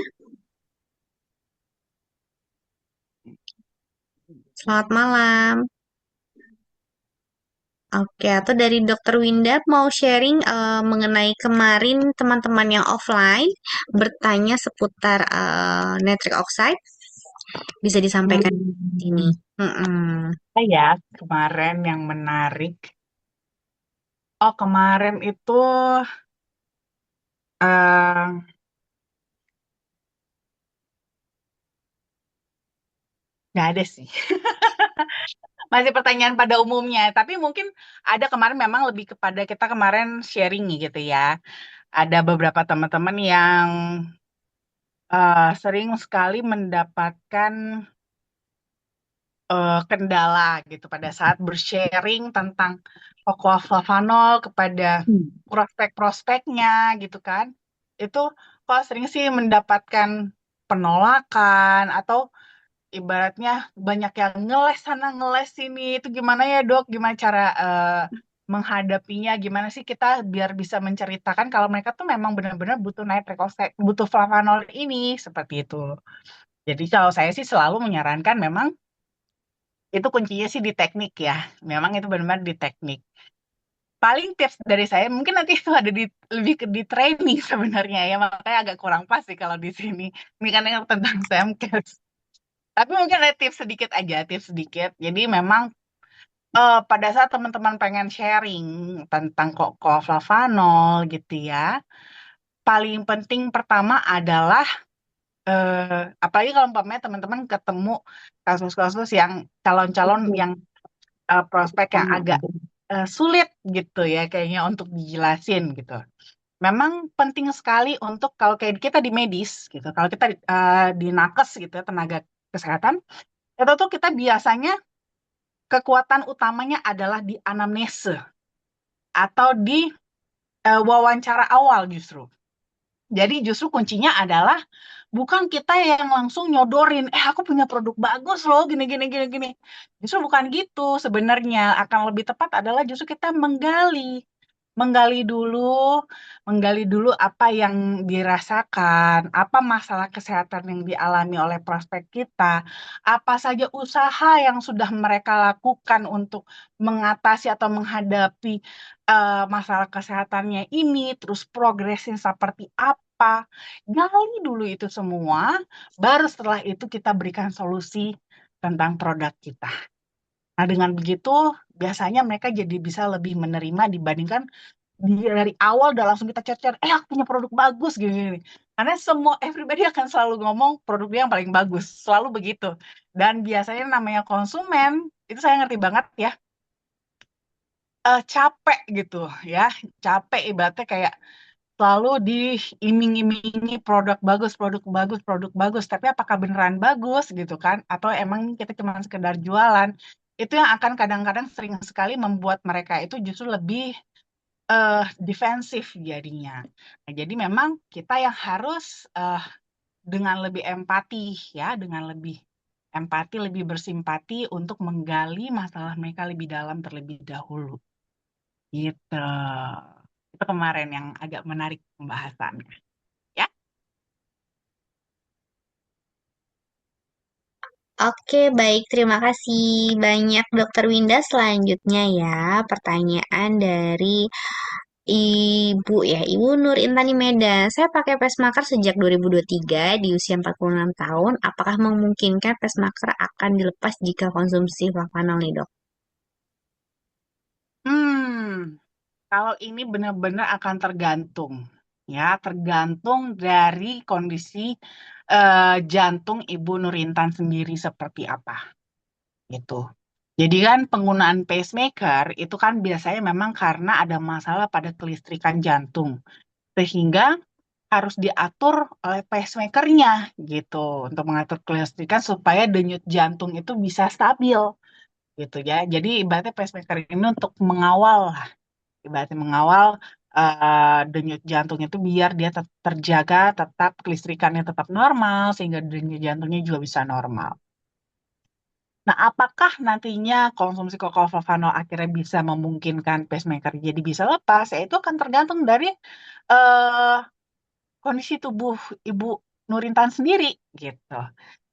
Selamat malam. Oke, atau dari Dokter Winda mau sharing mengenai kemarin teman-teman yang offline bertanya seputar nitric oxide, bisa disampaikan di sini. Hmm, Mm-mm. ya, kemarin yang menarik. Oh, kemarin itu eh, nggak ada sih. Masih pertanyaan pada umumnya. Tapi mungkin ada kemarin memang lebih kepada kita kemarin sharing nih gitu ya. Ada beberapa teman-teman yang sering sekali mendapatkan kendala gitu pada saat bersharing tentang Cocoa Flavanol kepada prospek-prospeknya gitu kan. Itu kok sering sih mendapatkan penolakan atau ibaratnya banyak yang ngeles sana ngeles sini itu gimana ya dok gimana cara menghadapinya gimana sih kita biar bisa menceritakan kalau mereka tuh memang benar-benar butuh nitric oxide butuh flavanol ini seperti itu jadi kalau saya sih selalu menyarankan memang itu kuncinya sih di teknik ya memang itu benar-benar di teknik paling tips dari saya mungkin nanti itu ada di lebih ke di training sebenarnya ya makanya agak kurang pas sih kalau di sini ini kan yang tentang SEMKES. Tapi mungkin ada tips sedikit aja, tips sedikit. Jadi memang pada saat teman-teman pengen sharing tentang kok flavanol gitu ya, paling penting pertama adalah apalagi kalau umpamanya teman-teman ketemu kasus-kasus yang calon-calon yang prospek yang agak sulit gitu ya kayaknya untuk dijelasin gitu. Memang penting sekali untuk kalau kayak kita di medis gitu, kalau kita di nakes gitu ya, tenaga kesehatan, itu tuh kita biasanya kekuatan utamanya adalah di anamnese atau di wawancara awal justru. Jadi justru kuncinya adalah bukan kita yang langsung nyodorin, aku punya produk bagus loh, gini gini gini gini. Justru bukan gitu sebenarnya. Akan lebih tepat adalah justru kita menggali dulu, menggali dulu apa yang dirasakan, apa masalah kesehatan yang dialami oleh prospek kita, apa saja usaha yang sudah mereka lakukan untuk mengatasi atau menghadapi masalah kesehatannya ini, terus progresnya seperti apa. Gali dulu itu semua, baru setelah itu kita berikan solusi tentang produk kita. Nah, dengan begitu biasanya mereka jadi bisa lebih menerima dibandingkan dari awal udah langsung kita cer-cer, aku punya produk bagus gini-gini. Karena semua everybody akan selalu ngomong produk dia yang paling bagus, selalu begitu. Dan biasanya namanya konsumen, itu saya ngerti banget ya, capek gitu ya, capek ibaratnya kayak selalu diiming-imingi produk bagus, produk bagus, produk bagus. Tapi apakah beneran bagus gitu kan? Atau emang kita cuma sekedar jualan? Itu yang akan kadang-kadang sering sekali membuat mereka itu justru lebih defensif jadinya. Nah, jadi memang kita yang harus dengan lebih empati ya, dengan lebih empati, lebih bersimpati untuk menggali masalah mereka lebih dalam terlebih dahulu. Gitu. Itu kemarin yang agak menarik pembahasannya. Ya. Oke, baik. Terima kasih banyak Dokter Winda. Selanjutnya ya, pertanyaan dari Ibu ya, Ibu Nur Intani Medan. Saya pakai pacemaker sejak 2023 di usia 46 tahun. Apakah memungkinkan pacemaker akan dilepas jika konsumsi flavanol nih, Dok? Hmm, kalau ini benar-benar akan tergantung, ya, tergantung dari kondisi jantung Ibu Nurintan sendiri seperti apa, gitu. Jadi kan penggunaan pacemaker itu kan biasanya memang karena ada masalah pada kelistrikan jantung, sehingga harus diatur oleh pacemakernya, gitu, untuk mengatur kelistrikan supaya denyut jantung itu bisa stabil, gitu ya. Jadi ibaratnya pacemaker ini untuk mengawal ibaratnya mengawal denyut jantung itu biar dia terjaga, tetap kelistrikannya tetap normal, sehingga denyut jantungnya juga bisa normal. Nah, apakah nantinya konsumsi flavanol akhirnya bisa memungkinkan pacemaker jadi bisa lepas? Ya, itu akan tergantung dari eh, kondisi tubuh Ibu Nurintan sendiri, gitu.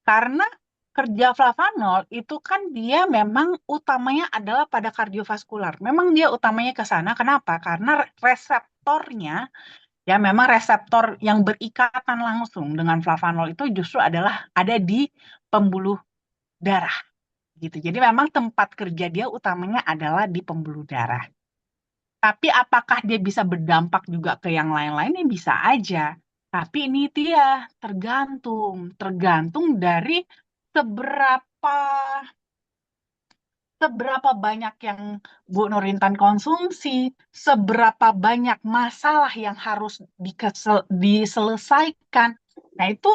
Karena kerja flavanol itu kan dia memang utamanya adalah pada kardiovaskular. Memang dia utamanya ke sana. Kenapa? Karena reseptornya, ya memang reseptor yang berikatan langsung dengan flavanol itu justru adalah ada di pembuluh darah. Gitu. Jadi memang tempat kerja dia utamanya adalah di pembuluh darah. Tapi apakah dia bisa berdampak juga ke yang lain-lainnya? Bisa aja. Tapi ini dia tergantung dari seberapa seberapa banyak yang Bu Nurintan konsumsi, seberapa banyak masalah yang harus diselesaikan. Nah, itu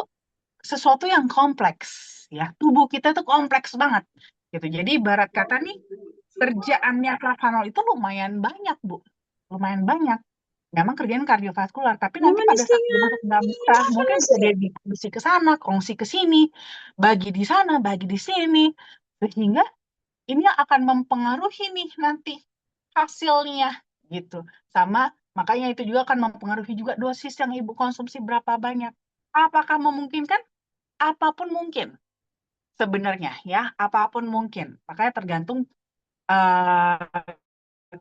sesuatu yang kompleks ya. Tubuh kita itu kompleks banget gitu. Jadi ibarat kata nih kerjaannya flavanol itu lumayan banyak, Bu. Lumayan banyak. Memang kerjaan kardiovaskular, tapi nanti pada saat dia masuk ke dalam darah, mungkin bisa dia distribusi ke sana, kongsi ke sini, bagi di sana, bagi di sini, sehingga ini yang akan mempengaruhi nih nanti hasilnya gitu. Sama makanya itu juga akan mempengaruhi juga dosis yang ibu konsumsi berapa banyak. Apakah memungkinkan? Apapun mungkin sebenarnya ya, apapun mungkin. Makanya tergantung eh,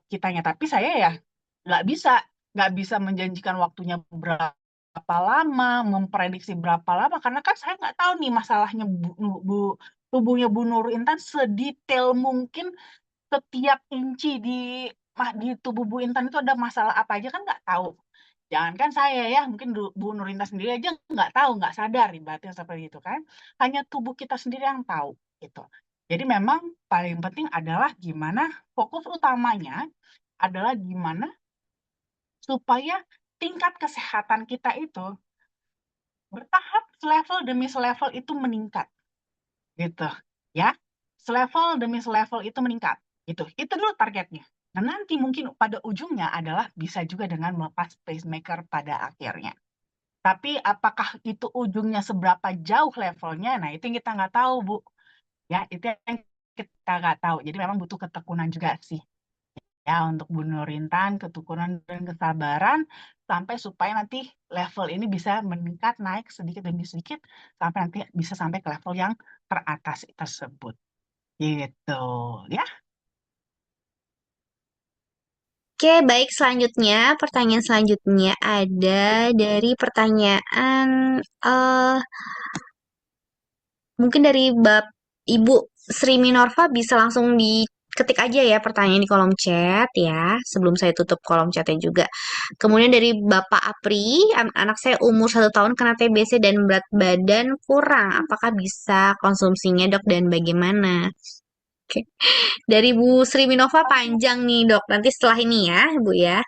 kitanya. Tapi saya ya nggak bisa nggak bisa menjanjikan waktunya berapa lama, memprediksi berapa lama, karena kan saya nggak tahu nih masalahnya tubuhnya Bu Nur Intan sedetail mungkin setiap inci di tubuh Bu Intan itu ada masalah apa aja kan nggak tahu. Jangankan saya ya, mungkin Bu Nurinta sendiri aja nggak tahu, nggak sadar ibaratnya seperti itu kan. Hanya tubuh kita sendiri yang tahu gitu. Jadi memang paling penting adalah gimana fokus utamanya adalah gimana supaya tingkat kesehatan kita itu bertahap selevel demi selevel itu meningkat gitu ya. Selevel demi selevel itu meningkat gitu. Itu dulu targetnya. Nah, nanti mungkin pada ujungnya adalah bisa juga dengan melepas pacemaker pada akhirnya. Tapi apakah itu ujungnya seberapa jauh levelnya? Nah, itu yang kita nggak tahu, Bu. Ya, itu yang kita nggak tahu. Jadi memang butuh ketekunan juga sih. Ya, untuk Bu Nurintan, ketekunan dan kesabaran sampai supaya nanti level ini bisa meningkat naik sedikit demi sedikit sampai nanti bisa sampai ke level yang teratas tersebut. Gitu, ya. Oke, baik selanjutnya, pertanyaan selanjutnya ada dari pertanyaan eh mungkin dari Ibu Sri Minorva bisa langsung diketik aja ya pertanyaan di kolom chat ya, sebelum saya tutup kolom chatnya juga. Kemudian dari Bapak Apri, anak saya umur 1 tahun kena TBC dan berat badan kurang. Apakah bisa konsumsinya dok dan bagaimana? Oke. Dari Bu Sri Minova panjang nih dok. Nanti setelah ini ya Bu ya.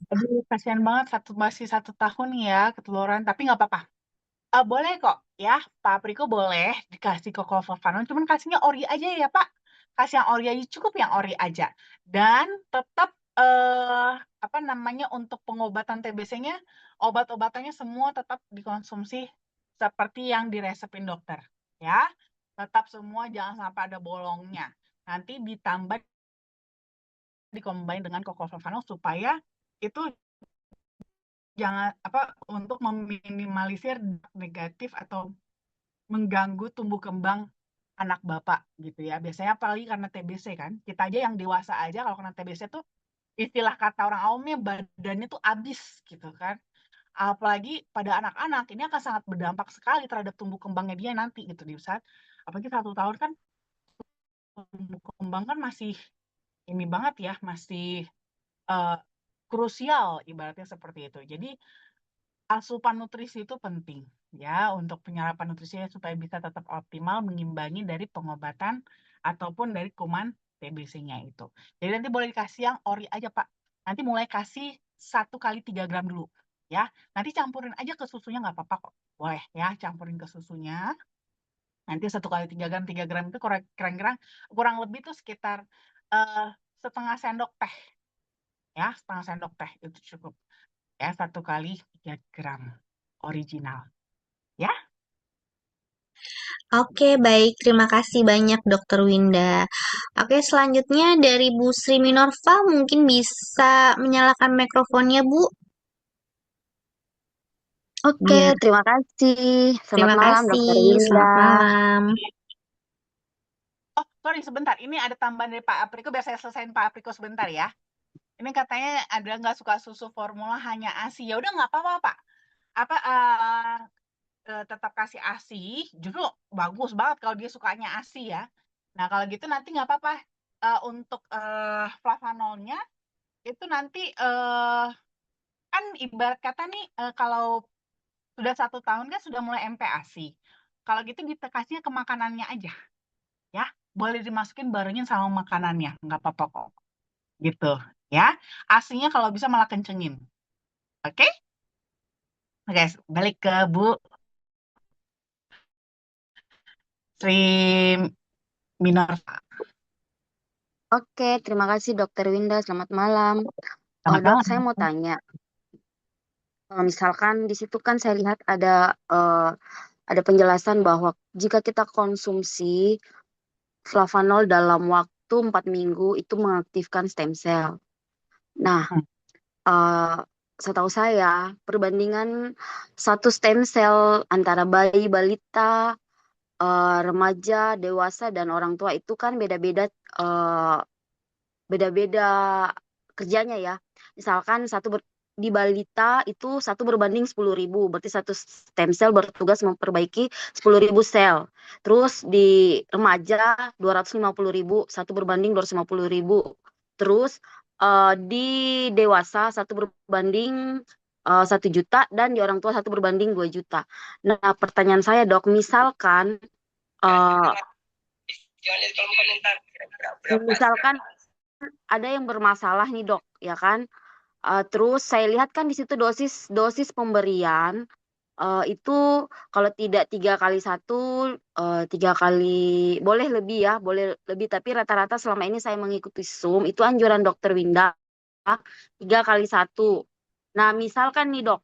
Aduh, kasihan banget masih 1 tahun ya keteluran, tapi nggak apa-apa. Boleh kok ya, Pak Priko boleh dikasih ke Clover cuman kasihnya ori aja ya Pak. Kasih yang ori aja, cukup yang ori aja. Dan tetap apa namanya untuk pengobatan TBC-nya, obat-obatannya semua tetap dikonsumsi seperti yang diresepin dokter. Ya, tetap semua jangan sampai ada bolongnya. Nanti ditambah dikombin dengan Cocofevanol supaya itu jangan apa untuk meminimalisir negatif atau mengganggu tumbuh kembang anak bapak gitu ya. Biasanya apalagi karena TBC kan. Kita aja yang dewasa aja kalau kena TBC tuh istilah kata orang awamnya badannya tuh abis gitu kan. Apalagi pada anak-anak ini akan sangat berdampak sekali terhadap tumbuh kembangnya dia nanti gitu di saat apalagi 1 tahun kan tumbuh kembang kan masih ini banget ya, masih uh, krusial ibaratnya seperti itu. Jadi asupan nutrisi itu penting ya untuk penyerapan nutrisinya supaya bisa tetap optimal mengimbangi dari pengobatan ataupun dari kuman TBC-nya itu. Jadi nanti boleh dikasih yang ori aja Pak. Nanti mulai kasih 1 kali 3 gram dulu ya. Nanti campurin aja ke susunya nggak apa-apa kok. Boleh ya campurin ke susunya. Nanti 1 kali 3 gram itu kira-kira kurang lebih tuh sekitar eh, setengah sendok teh ya, setengah sendok teh itu cukup ya 1 kali 3 gram original ya. Oke, baik. Terima kasih banyak Dokter Winda. Oke, selanjutnya dari Bu Sri Minorva mungkin bisa menyalakan mikrofonnya, Bu. Oke, Biar terima kasih. Selamat terima malam, Dokter kasih. Winda. Selamat malam. Oh sorry sebentar, ini ada tambahan dari Pak Apriko biar saya selesaiin Pak Apriko sebentar ya. Ini katanya ada nggak suka susu formula hanya ASI, ya udah nggak apa-apa Pak. Apa tetap kasih ASI, justru bagus banget kalau dia sukanya ASI ya. Nah kalau gitu nanti nggak apa-apa. Untuk flavanolnya itu nanti kan ibarat kata nih kalau sudah 1 tahun kan sudah mulai MPASI. Kalau gitu kita kasihnya ke makanannya aja, ya. Boleh dimasukin barengin sama makanannya, nggak apa-apa kok. Gitu, ya. Asinya kalau bisa malah kencengin. Oke? Oke, balik ke Bu Sri Minerva. Oke, terima kasih Dokter Winda. Selamat malam. Selamat Dok, malam. saya mau tanya. Misalkan di situ kan saya lihat ada penjelasan bahwa jika kita konsumsi flavanol dalam waktu 4 minggu itu mengaktifkan stem cell. Nah, Hmm. setahu saya perbandingan satu stem cell antara bayi, balita, remaja, dewasa, dan orang tua itu kan eh, beda-beda kerjanya ya. Misalkan di balita itu 1 berbanding 10.000, berarti satu stem cell bertugas memperbaiki 10.000 sel. Terus di remaja 250.000, 1 berbanding 250.000. Terus di dewasa 1 1 juta dan di orang tua 1 1/2 juta. Nah, pertanyaan saya dok, eh, misalkan ada yang bermasalah nih dok, ya kan? Terus saya lihat kan di situ dosis dosis pemberian itu kalau tidak 3 kali 1, 3 kali boleh lebih ya, boleh lebih. Tapi rata-rata selama ini saya mengikuti Zoom itu anjuran dokter Winda 3 kali 1. Nah, misalkan nih dok,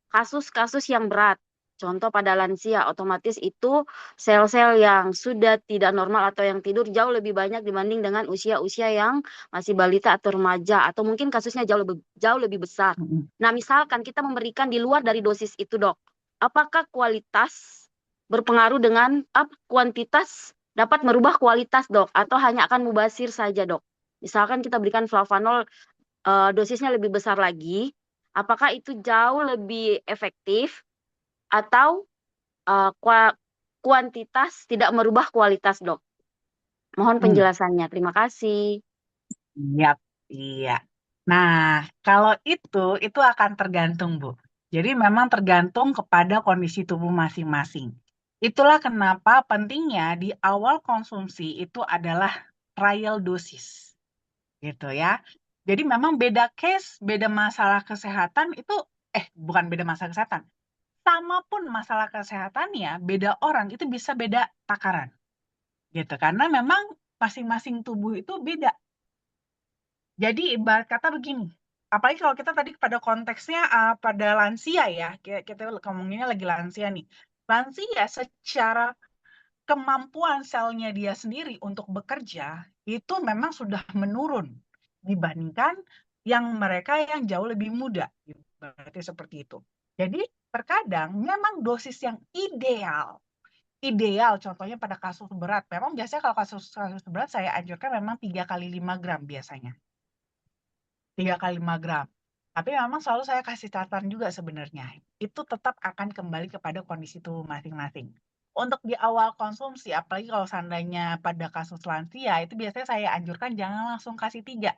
kasus-kasus yang berat, contoh pada lansia, otomatis itu sel-sel yang sudah tidak normal atau yang tidur jauh lebih banyak dibanding dengan usia-usia yang masih balita atau remaja, atau mungkin kasusnya jauh lebih besar. Mm-mm. Nah, misalkan kita memberikan di luar dari dosis itu, dok, apakah kualitas berpengaruh dengan kuantitas dapat merubah kualitas, dok, atau hanya akan mubasir saja, dok? Misalkan kita berikan flavanol dosisnya lebih besar lagi, apakah itu jauh lebih efektif atau eh, kua- kuantitas tidak merubah kualitas, dok? Mohon Hmm, penjelasannya. Terima kasih. Iya, iya. Nah, kalau itu akan tergantung, Bu. Jadi memang tergantung kepada kondisi tubuh masing-masing. Itulah kenapa pentingnya di awal konsumsi itu adalah trial dosis, gitu ya. Jadi memang beda case, beda masalah kesehatan itu, bukan beda masalah kesehatan. Sama pun masalah kesehatannya, beda orang itu bisa beda takaran, gitu. Karena memang masing-masing tubuh itu beda. Jadi ibarat kata begini, apalagi kalau kita tadi pada konteksnya pada lansia ya, kita ngomonginnya lagi lansia nih. Lansia secara kemampuan selnya dia sendiri untuk bekerja itu memang sudah menurun dibandingkan yang mereka yang jauh lebih muda. Berarti seperti itu. Jadi terkadang memang dosis yang ideal contohnya pada kasus berat. Memang biasanya kalau kasus berat saya anjurkan memang 3 kali 5 gram biasanya. 3 kali 5 gram. Tapi memang selalu saya kasih catatan juga sebenarnya. Itu tetap akan kembali kepada kondisi tubuh masing-masing. Untuk di awal konsumsi, apalagi kalau seandainya pada kasus lansia, itu biasanya saya anjurkan jangan langsung kasih 3.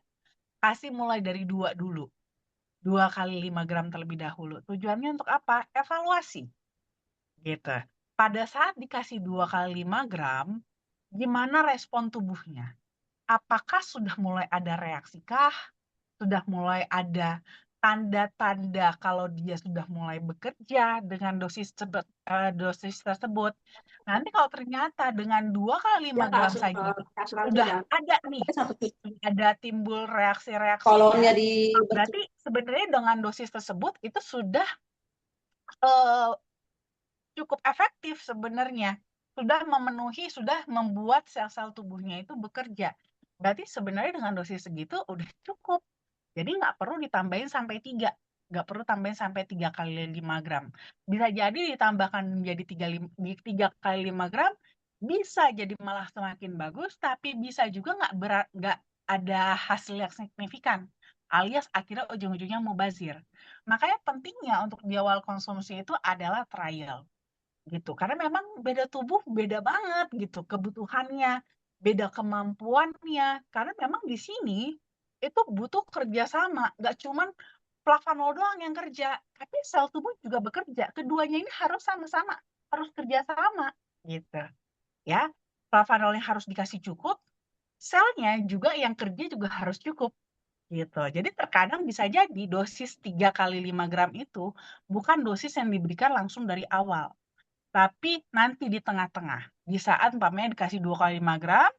Kasih mulai dari 2 dulu. 2 kali 5 gram terlebih dahulu. Tujuannya untuk apa? Evaluasi. Gitu. Pada saat dikasih 2 kali 5 gram, gimana respon tubuhnya? Apakah sudah mulai ada reaksi kah? Sudah mulai ada tanda-tanda kalau dia sudah mulai bekerja dengan dosis tersebut. Nanti kalau ternyata dengan 2 kali 5 gram saja sudah ada nih, ada timbul reaksi-reaksinya, berarti sebenarnya dengan dosis tersebut itu sudah eh, cukup efektif sebenarnya. Sudah membuat sel-sel tubuhnya itu bekerja. Berarti sebenarnya dengan dosis segitu udah cukup. Jadi nggak perlu ditambahin sampai 3. Nggak perlu tambahin sampai 3 kali 5 gram. Bisa jadi ditambahkan menjadi 3 kali 5 gram, bisa jadi malah semakin bagus, tapi bisa juga nggak ada hasil yang signifikan. Alias akhirnya ujung-ujungnya mubazir. Makanya pentingnya untuk di awal konsumsi itu adalah trial gitu. Karena memang beda tubuh beda banget gitu kebutuhannya, beda kemampuannya. Karena memang di sini itu butuh kerjasama, nggak cuman flavanol doang yang kerja, tapi sel tubuh juga bekerja. Keduanya ini harus sama-sama, harus kerjasama gitu ya. Flavanolnya harus dikasih cukup, selnya juga yang kerja juga harus cukup gitu. Jadi terkadang bisa jadi dosis 3 kali 5 gram itu bukan dosis yang diberikan langsung dari awal. Tapi nanti di tengah-tengah, di saat umpamanya dikasih 2 kali 5 gram,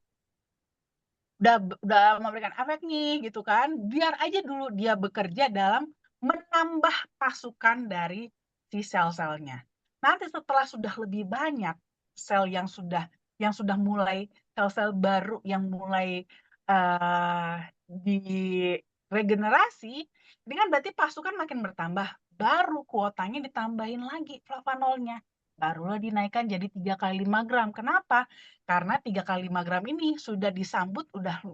udah memberikan efek nih gitu kan, biar aja dulu dia bekerja dalam menambah pasukan dari si sel-selnya. Nanti setelah sudah lebih banyak sel yang sudah mulai sel-sel baru yang mulai uh, diregenerasi, ini kan berarti pasukan makin bertambah, baru kuotanya ditambahin lagi flavanolnya. Barulah dinaikkan jadi 3 kali 5 gram. Kenapa? Karena 3 kali 5 gram ini sudah disambut, udah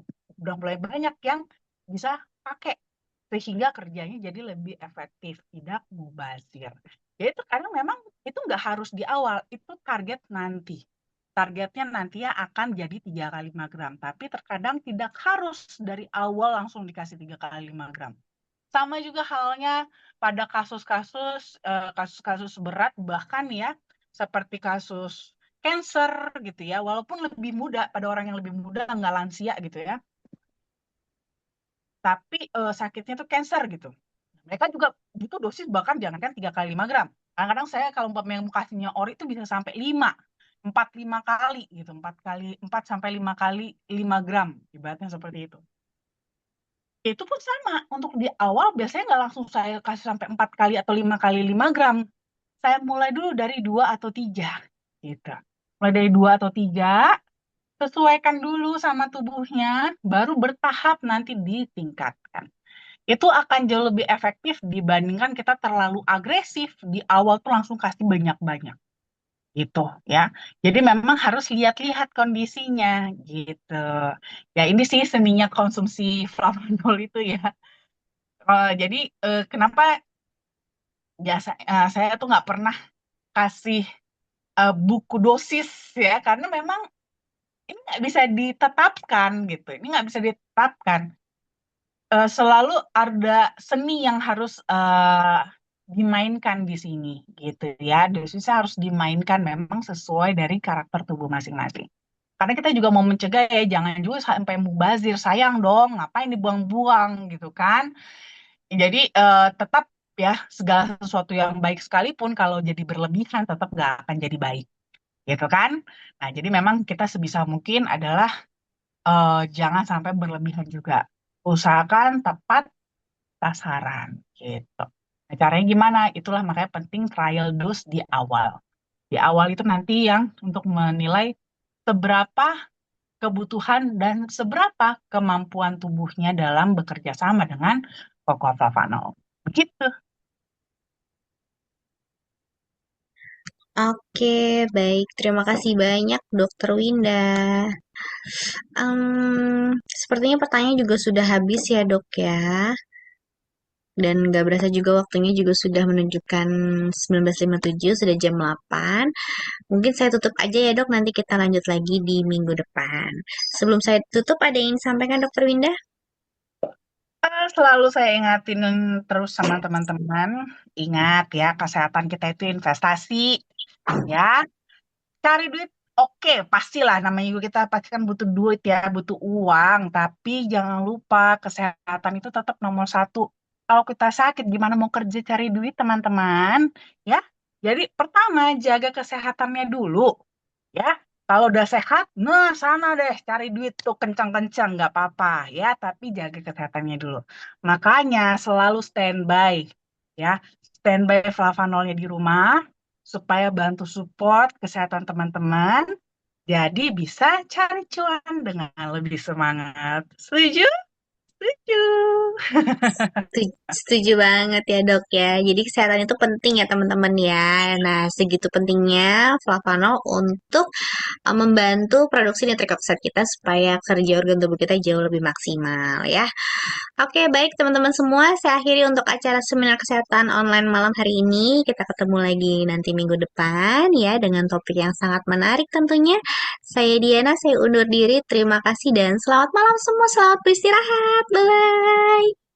mulai banyak yang bisa pakai. Sehingga kerjanya jadi lebih efektif, tidak mubazir. Jadi itu karena memang itu nggak harus di awal, itu target nanti. targetnya nanti ya akan jadi 3 kali 5 gram. Tapi terkadang tidak harus dari awal langsung dikasih 3 kali 5 gram. Sama juga halnya pada kasus-kasus berat, bahkan ya seperti kasus cancer gitu ya, walaupun lebih muda, pada orang yang lebih muda, nggak lansia gitu ya, tapi sakitnya tuh cancer gitu. Mereka juga butuh dosis bahkan jangankan 3 kali 5 gram. Kadang-kadang saya kalau umpamanya mau kasihnya ori itu bisa sampai 5 kali gitu, 4 sampai 5 kali 5 gram, ibaratnya seperti itu. Itu pun sama, untuk di awal biasanya nggak langsung saya kasih sampai 4 kali atau 5 kali 5 gram. Saya mulai dulu dari 2 atau 3 gitu. Mulai dari 2 atau 3, sesuaikan dulu sama tubuhnya, baru bertahap nanti ditingkatkan. Itu akan jauh lebih efektif dibandingkan kita terlalu agresif di awal tuh langsung kasih banyak-banyak gitu ya. Jadi memang harus lihat-lihat kondisinya gitu. Ya ini sih seninya konsumsi flavanol itu ya. Jadi kenapa biasa saya tuh nggak pernah kasih buku dosis ya, karena memang ini nggak bisa ditetapkan gitu. Ini nggak bisa ditetapkan. Selalu ada seni yang harus dimainkan di sini gitu ya. Dosisnya harus dimainkan memang sesuai dari karakter tubuh masing-masing. Karena kita juga mau mencegah ya, jangan juga sampai mubazir, sayang dong, ngapain dibuang-buang gitu kan. Jadi tetap ya, segala sesuatu yang baik sekalipun kalau jadi berlebihan tetap nggak akan jadi baik gitu kan. Nah jadi memang kita sebisa mungkin adalah jangan sampai berlebihan juga. Usahakan tepat sasaran gitu. Nah, caranya gimana? Itulah makanya penting trial dose di awal. Di awal itu nanti yang untuk menilai seberapa kebutuhan dan seberapa kemampuan tubuhnya dalam bekerja sama dengan flavanol. Begitu. Oke, baik. Terima kasih banyak, Dokter Winda. Sepertinya pertanyaan juga sudah habis ya, Dok ya. Dan nggak berasa juga waktunya juga sudah menunjukkan 19.57, sudah jam 8. Mungkin saya tutup aja ya, Dok. Nanti kita lanjut lagi di minggu depan. Sebelum saya tutup, ada yang ingin disampaikan, Dokter Winda? Selalu saya ingatin terus sama teman-teman, ingat ya, kesehatan kita itu investasi, ya. Cari duit, oke, pastilah, namanya juga kita pasti kan butuh duit ya, butuh uang, tapi jangan lupa kesehatan itu tetap nomor satu. Kalau kita sakit, gimana mau kerja cari duit, teman-teman? Ya, jadi pertama jaga kesehatannya dulu, ya. Kalau udah sehat, nah sana deh cari duit tuh kencang-kencang, nggak apa-apa ya, tapi jaga kesehatannya dulu. Makanya selalu standby, ya, standby flavanolnya di rumah supaya bantu support kesehatan teman-teman, jadi bisa cari cuan dengan lebih semangat. Setuju? Setuju. Setuju banget ya, Dok ya. Jadi kesehatan itu penting ya, teman-teman ya. Nah, segitu pentingnya flavanol untuk membantu produksi nitrik oxide kita supaya kerja organ tubuh kita jauh lebih maksimal ya. Oke, baik teman-teman semua, saya akhiri untuk acara seminar kesehatan online malam hari ini. Kita ketemu lagi nanti minggu depan ya dengan topik yang sangat menarik tentunya. Saya Diana, saya undur diri. Terima kasih dan selamat malam semua. Selamat beristirahat. Bye.